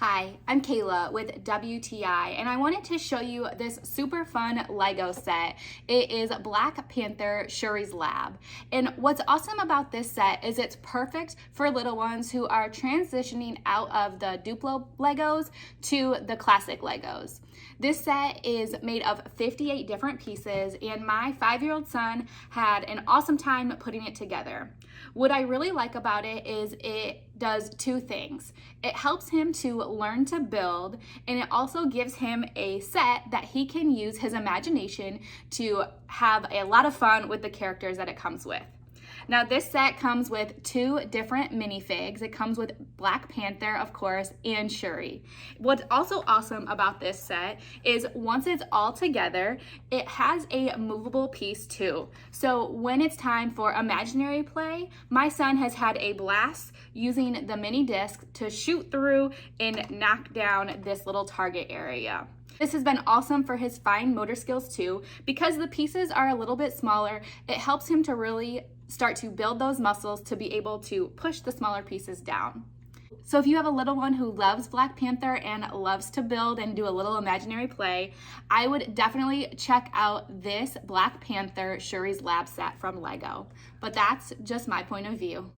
Hi, I'm Kayla with WTI, and I wanted to show you this super fun Lego set. It is Black Panther Shuri's Lab. And what's awesome about this set is it's perfect for little ones who are transitioning out of the Duplo Legos to the classic Legos. This set is made of 58 different pieces, and my 5-year-old son had an awesome time putting it together. What I really like about it is it does two things. It helps him to learn to build, and it also gives him a set that he can use his imagination to have a lot of fun with the characters that it comes with. Now this set comes with 2 different minifigs. It comes with Black Panther, of course, and Shuri. What's also awesome about this set is once it's all together, it has a movable piece too. So when it's time for imaginary play, my son has had a blast using the mini disc to shoot through and knock down this little target area. This has been awesome for his fine motor skills too. Because the pieces are a little bit smaller, it helps him to really start to build those muscles to be able to push the smaller pieces down. So if you have a little one who loves Black Panther and loves to build and do a little imaginary play, I would definitely check out this Black Panther Shuri's Lab set from Lego. But that's just my point of view.